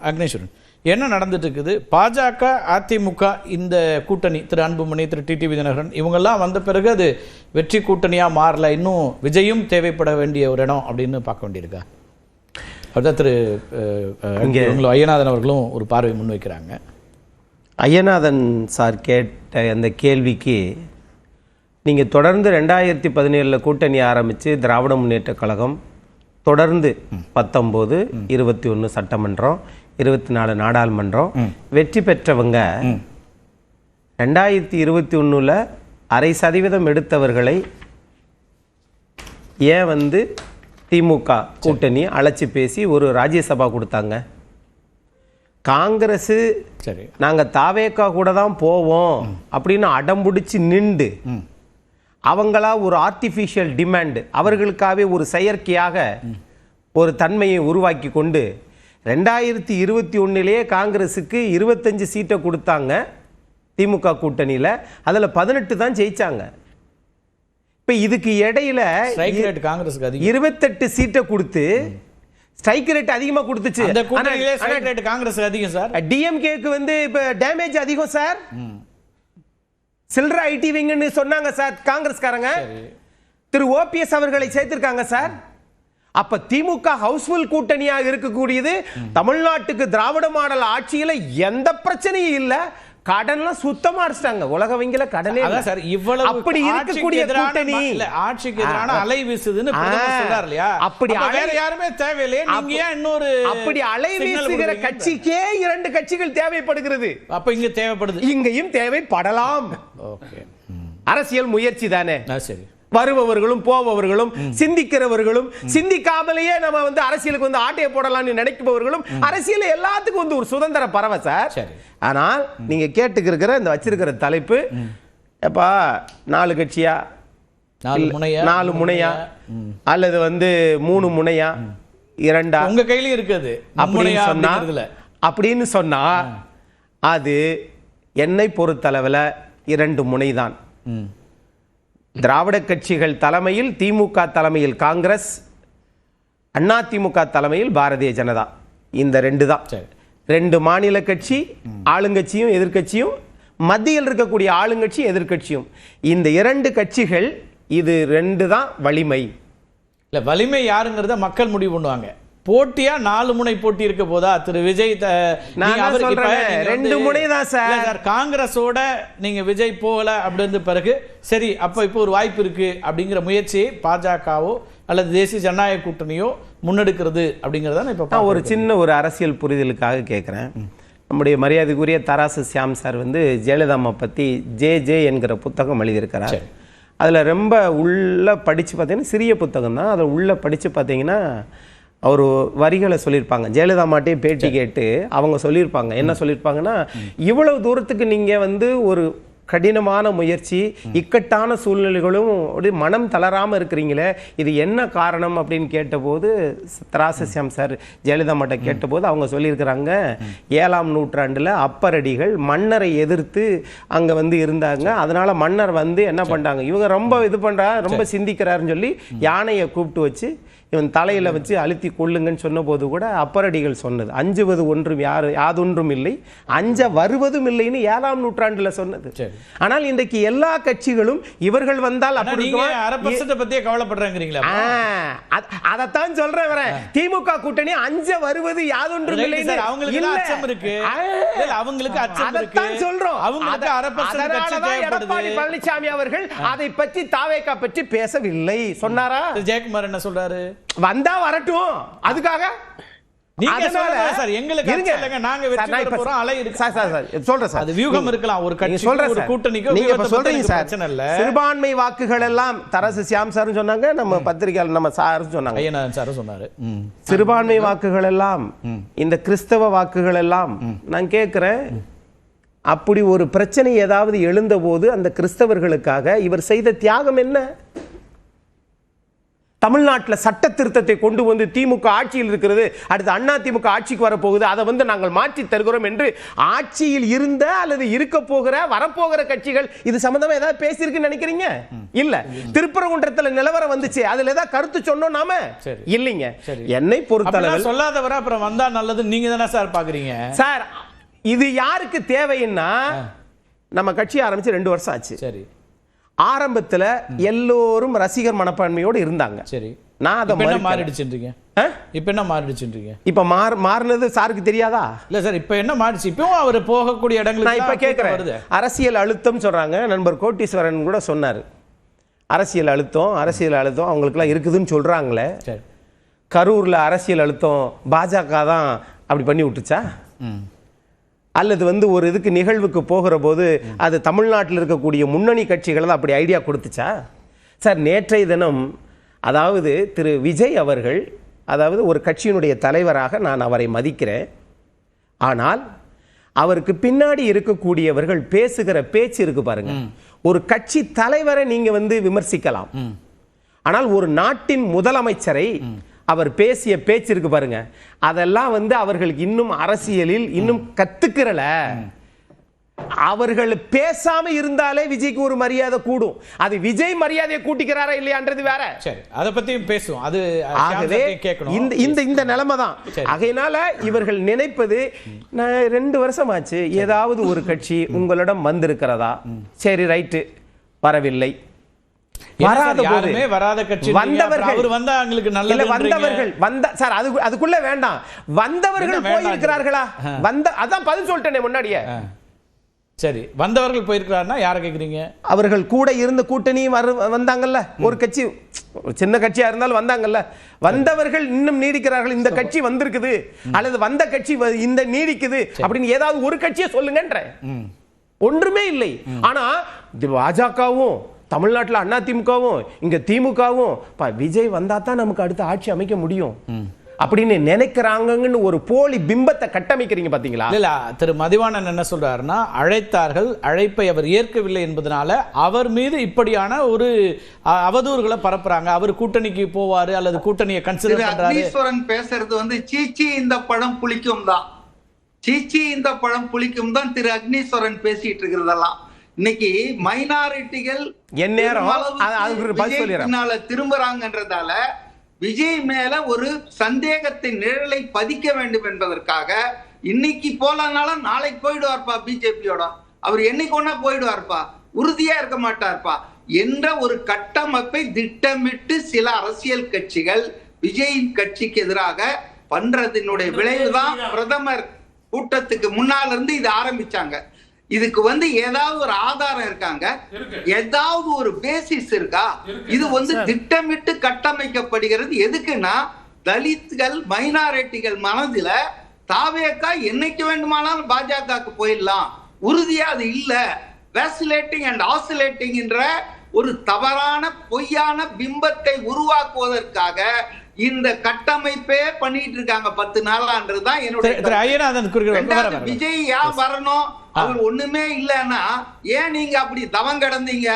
அக்னேஸ்வரன், என்ன நடந்துட்டு இருக்குது? பாஜக அதிமுக இந்த கூட்டணி, திரு அன்புமணி, திரு டிடிவி தினகரன் இவங்கெல்லாம் வந்த பிறகு அது வெற்றி கூட்டணியாக மாறல, இன்னும் விஜயும் தேவைப்பட வேண்டிய ஒரு இடம் அப்படின்னு பார்க்க வேண்டியிருக்கா? அதுதான் திரு ஐயநாதன் அவர்களும் ஒரு பார்வை முன்வைக்கிறாங்க. ஐயநாதன் சார் கேட்ட அந்த கேள்விக்கு நீங்கள் தொடர்ந்து 2017 கூட்டணி ஆரம்பித்து திராவிட முன்னேற்ற கழகம் தொடர்ந்து 19, 21 சட்டமன்றம், 24 நாடாளுமன்றம் வெற்றி பெற்றவங்க 2021 0.5% எடுத்தவர்களை ஏன் திமுக கூட்டணி அழைச்சி பேசி ஒரு ராஜ்யசபா கொடுத்தாங்க? காங்கிரஸ் சரி நாங்கள் தாவேக்கா கூட தான் போவோம் அப்படின்னு அடம்பிடிச்சு நின்று அவங்களா ஒரு ஆர்டிஃபிஷியல் டிமாண்ட், அவர்களுக்காகவே ஒரு செயற்கையாக ஒரு தன்மையை உருவாக்கி கொண்டு 2021 காங்கிரஸுக்கு 25 சீட்டை கொடுத்தாங்க திமுக கூட்டணியில். அதில் 18 தான் ஜெயிச்சாங்க. இப்போ இதுக்கு இடையில காங்கிரஸுக்கு 28 சீட்டை கொடுத்து ஸ்ட்ரைக் ரேட் அதிகமாக கொடுத்துச்சு. காங்கிரஸ் அதிகம் சார். டிஎம்கேக்கு இப்போ டேமேஜ் அதிகம் சார். சில்ட்ர ஐடி விங்னு சொன்னாங்க சார் காங்கிரஸ்காரங்க. திரு ஓபிஎஸ் அவர்களை சேர்த்திருக்காங்க சார். அப்ப திமுக ஹவுஸ்ஃபுல் கூட்டணியாக இருக்கக்கூடியது. தமிழ்நாட்டுக்கு திராவிட மாடல் ஆட்சியில எந்த பிரச்சனையும் இல்ல. கடன்லாம் சுத்தமா அடிச்சிட்டாங்க. உலக வங்கியில கடனே இல்ல சார். இவ்வளவு அப்படி இருக்கக்கூடிய கூட்டணி ஆட்சிக்கு எதிரான அலை வீசுதுன்னு பிரதமர் சொல்றார் இல்லையா? அப்படி வேற யாருமே தேவையில்லையே, நீங்க ஏன் இன்னொரு அப்படி அலை வீசுகிற கட்சிக்கே 2 கட்சிகள் தேவைப்படுகிறது. அப்ப இங்க தேவைப்படுது, இங்கேயும் தேவைப்படலாம். ஓகே, அரசியல் முயற்சி தானே. சரி, வருபவர்களும் போபவர்களும் சிந்திக்கிறவர்களும் சிந்திக்காமலேயே நம்ம அரசியலுக்கு ஆட்டையை போடலாம்னு நினைப்பவர்களும் அரசியல் எல்லாத்துக்கும் ஒரு சுதந்திர பறவை சார். ஆனால் நீங்க கேட்டுக்கிற இந்த வச்சிருக்கிற தலைப்பு எப்பா 4 கட்சியா, 4 முனையா அல்லது 3 முனையா, 2 உங்க கையில இருக்குது அப்படின்னு சொன்னா அது என்னை பொறுத்தளவில் 2 முனைதான். திராவிட கட்சிகள் தலைமையில் திமுக தலைமையில் காங்கிரஸ், அண்ணா திமுக தலைமையில் பாரதிய ஜனதா, இந்த 2 தான். 2 மாநில கட்சி, ஆளுங்கட்சியும் எதிர்கட்சியும், மத்தியில் இருக்கக்கூடிய ஆளுங்கட்சி எதிர்கட்சியும், இந்த 2 கட்சிகள், இது 2 தான் வலிமை. இல்ல வலிமை யாருங்கிறத மக்கள் முடிவு பண்ணுவாங்க. போட்டியா 4 முனை போட்டி இருக்க போதா? திரு விஜய் 2 முனை தான் சார். காங்கிரஸோட நீங்க விஜய் போகல அப்படி பிறகு சரி, அப்ப இப்போ ஒரு வாய்ப்பு இருக்கு அப்படிங்கிற முயற்சியை பாஜகவோ அல்லது தேசிய ஜனநாயக கூட்டணியோ முன்னெடுக்கிறது அப்படிங்கறத இப்ப ஒரு சின்ன ஒரு அரசியல் புரிதலுக்காக கேட்கிறேன். நம்முடைய மரியாதைக்குரிய தராசு சியாம் சார் ஜெயலலிதா பத்தி ஜே என்கிற புத்தகம் எழுதியிருக்கிறார். அதுல ரொம்ப உள்ள படிச்சு பார்த்தீங்கன்னா, சிறிய புத்தகம் தான், அதில் உள்ள படிச்சு பார்த்தீங்கன்னா அவர் வரிகளை சொல்லியிருப்பாங்க. ஜெயலலிதா மாட்டே பேட்டி கேட்டு அவங்க சொல்லியிருப்பாங்க. என்ன சொல்லியிருப்பாங்கன்னா, இவ்வளவு தூரத்துக்கு நீங்கள் ஒரு கடினமான முயற்சி, இக்கட்டான சூழ்நிலைகளும் மனம் தளராமல் இருக்கிறீங்களே, இது என்ன காரணம் அப்படின்னு கேட்டபோது தராசசியாம் சார் ஜெயலலிதா மாட்டை கேட்டபோது அவங்க சொல்லியிருக்கிறாங்க, 7ஆம் நூற்றாண்டில் அப்பரடிகள் மன்னரை எதிர்த்து அங்கே இருந்தாங்க. அதனால மன்னர் என்ன பண்ணிட்டாங்க, இவங்க ரொம்ப இது பண்ணுறா, ரொம்ப சிந்திக்கிறாருன்னு சொல்லி யானையை கூப்பிட்டு வச்சு இவன் தலையில் வச்சு அழுத்தி கொள்ளுங்கன்னு சொன்ன போது கூட அப்பரடிகள் சொன்னது, அஞ்சுவது ஒன்றும் யாதொன்றும் இல்லை, அஞ்ச வருவதும் இல்லைன்னு 7ஆம் நூற்றாண்டுல சொன்னது. ஆனால் இன்றைக்கு எல்லா கட்சிகளும் இவர்கள் வந்தால் பத்தியே கவலைப்படுறாங்கிறீங்களா? அதைத்தான் சொல்றேன் வரேன். திமுக கூட்டணி அஞ்ச வருவது யாதொன்றும் இல்லை, அவங்களுக்கு அச்சம் இருக்கு, அவங்களுக்கு அச்சம் இருக்கு, சொல்றோம். அதனாலதான் எடப்பாடி பழனிசாமி அவர்கள் அதை பற்றி தாவேக்கா பற்றி பேசவில்லை. சொன்னாரா? ஜெயக்குமார் என்ன சொல்றாரு? வந்தா வரட்டும், அதுக்காக சிறுபான்மை வாக்குகள் எல்லாம் தரசு சியாம் சார் சொன்னாங்க, நம்ம பத்திரிகையாளர் நம்ம சார் சொன்னாங்க, சிறுபான்மை வாக்குகள் எல்லாம் இந்த கிறிஸ்தவ வாக்குகள் எல்லாம். நான் கேட்கிறேன், அப்படி ஒரு பிரச்சனை ஏதாவது எழுந்த போது அந்த கிறிஸ்தவர்களுக்காக இவர் செய்த தியாகம் என்ன? தமிழ்நாட்டில் சட்ட திருத்தத்தை கொண்டு வந்து திமுக ஆட்சியில் இருக்கிறது, அடுத்து அண்ணா திமுக ஆட்சிக்கு வரப்போகுது, அதை வந்து நாங்கள் மாற்றி தருகிறோம் என்று ஆட்சியில் இருந்த அல்லது இருக்க போகிற வரப்போகிற கட்சிகள் இது சம்பந்தமா ஏதாவது பேசியிருக்குன்னு நினைக்கிறீங்க? இல்ல. திருப்பரங்குன்றத்தில் நிலவரம் வந்துச்சு, அதுல ஏதாவது கருத்து சொன்னோம் நாம? இல்லைங்க. என்னை பொறுத்தளவு சொல்லாதவர அப்புறம் வந்தா நல்லது நீங்க தானே சார் பாக்குறீங்க? சார் இது யாருக்கு தேவைன்னா, நம்ம கட்சி ஆரம்பிச்சு 2 வருஷம் ஆச்சு. சரி. ஆரம்பத்துல எல்லோரும் ரசிகர் மனப்பான்மையோடு இருந்தாங்க. சரி. நான் அதை மாறிடுச்சுன்றீங்க. இப்ப என்ன மாறிடுச்சுன்றீங்க? இப்ப மாறினது சாருக்கு தெரியாதா? இல்ல சார், இப்ப என்ன மாறிடுச்சு? இப்பவும் அவர் போகக்கூடிய இடங்களுக்கு நான் இப்ப கேட்கிறேன். அரசியல் அழுத்தம் சொல்றாங்க. நண்பர் கோட்டீஸ்வரன் கூட சொன்னாரு, அரசியல் அழுத்தம் அவங்களுக்குலாம் இருக்குதுன்னு சொல்றாங்களே. கரூர்ல அரசியல் அழுத்தம் பாஜக தான் அப்படி பண்ணி விட்டுச்சா? அல்லது வந்து ஒரு இதுக்கு நிகழ்வுக்கு போகிற போது அது தமிழ்நாட்டில் இருக்கக்கூடிய முன்னணி கட்சிகள் தான் அப்படி ஐடியா கொடுத்துச்சா? சார் நேற்றைய தினம் அதாவது திரு விஜய் அவர்கள், அதாவது ஒரு கட்சியினுடைய தலைவராக நான் அவரை மதிக்கிறேன். ஆனால் அவருக்கு பின்னாடி இருக்கக்கூடியவர்கள் பேசுகிற பேச்சு இருக்கு பாருங்க. ஒரு கட்சி தலைவரை நீங்க வந்து விமர்சிக்கலாம், ஆனால் ஒரு நாட்டின் முதலமைச்சரை அவர் பேசிய பேச்சு இருக்கு பாருங்க, அதெல்லாம் வந்து அவர்களுக்கு இன்னும் அரசியலில் இன்னும் கத்துக்கிறல. அவர்கள் பேசாம இருந்தாலே விஜய்க்கு ஒரு மரியாதை கூடும். அது விஜய் மரியாதையை கூட்டிக்கிறாரா இல்லையான்றது வேற. சரி, அதை பத்தியும் பேசுவோம். அது ஆகவே இந்த நிலைமை தான். ஆகையினால இவர்கள் நினைப்பது, நான் 2 வருஷம் ஆச்சு, ஏதாவது ஒரு கட்சி உங்களிடம் வந்திருக்கிறதா? சரி, ரைட்டு, வரவில்லை. வராத போது வராத கட்சி வந்தவர்கள் அவர் வந்தா உங்களுக்கு நல்லது. வந்தவர்கள் சார் அதுக்குள்ள வேண்டாம். வந்தவர்கள் போயிருக்கிறார்களா? அதான் பதில் சொல்லிட்டேனே முன்னாடியே. சரி, வந்தவர்கள் போயிருக்கிறார்னா யாரை கேக்குறீங்க? அவர்கள் கூட இருந்த கூட்டணி வந்தாங்கல்ல, ஒரு கட்சி சின்ன கட்சியா இருந்தாலும் வந்தாங்கல்ல. வந்தவர்கள் இன்னும் நீடிக்கிறார்கள். இந்த கட்சி வந்திருக்குது அல்லது வந்த கட்சி இந்த நீடிக்குது அப்படின்னு ஏதாவது ஒரு கட்சியை சொல்லுங்கன்ற. ஒன்றுமே இல்லை. ஆனா பாஜகவும் தமிழ்நாட்டில் அண்ணா திமுகவும் இங்க திமுகவும் விஜய் வந்தா தான் நமக்கு அடுத்த ஆட்சி அமைக்க முடியும் அப்படின்னு நினைக்கிறாங்கன்னு ஒரு போலி பிம்பத்தை கட்டமைக்கிறீங்க பாத்தீங்களா? இல்ல, திரு மதிவாணன் என்ன சொல்றாருன்னா, அழைத்தார்கள், அழைப்பை அவர் ஏற்கவில்லை என்பதனால அவர் மீது இப்படியான ஒரு அவதூறுகளை பரப்புறாங்க. அவர் கூட்டணிக்கு போவாரு அல்லது கூட்டணியை கன்சிடர் பண்றாரு. அக்னீஸ்வரன் பேசுறது வந்து சீச்சி இந்த பழம் புளிக்கும் தான், சீச்சி இந்த பழம் புளிக்கும் தான் திரு அக்னீஸ்வரன் பேசிட்டு இருக்கிறதெல்லாம். இன்னைக்கு மைனாரிட்டிகள் திரும்புறாங்கன்றதால விஜய் மேல ஒரு சந்தேகத்தின் நிழலை பதிக்க வேண்டும் என்பதற்காக இன்னைக்கு போலனாலும் நாளைக்கு போயிடுவார்ப்பா பிஜேபியோட, அவர் என்னைக்கு ஒன்னா போயிடுவார்ப்பா, உறுதியா இருக்க மாட்டார்ப்பா என்ற ஒரு கட்டமைப்பை திட்டமிட்டு சில அரசியல் கட்சிகள் விஜயின் கட்சிக்கு எதிராக பண்றதினுடைய விளைவுதான் பிரதமர் கூட்டத்துக்கு முன்னால இருந்து இது ஆரம்பிச்சாங்க. இதுக்கு வந்து ஏதாவது ஒரு ஆதாரம் இருக்காங்க, ஏதாவது ஒரு பேசிஸ் இருக்கா? இது வந்து திட்டமிட்டு கட்டமைக்கப்படுகிறது. எதுக்குன்னா தலித்கள் மைனாரிட்டிகள் மனதில தாவேக்கா என்னைக்கு வேண்டுமானாலும் பாஜகவுக்கு போயிடலாம், உறுதியா அது இல்ல, வேசிலேட்டிங் அண்ட் ஆசிலேட்டிங் என்ற ஒரு தவறான பொய்யான பிம்பத்தை உருவாக்குவதற்காக இந்த கட்டமைப்பே பண்ணிட்டு இருக்காங்க 10 நாளான்றதுதான் என்னுடைய. விஜய் ஏன் வரணும்? அவர் ஒண்ணுமே இல்லைன்னா ஏன் நீங்க அப்படி தவம் கிடந்தீங்க?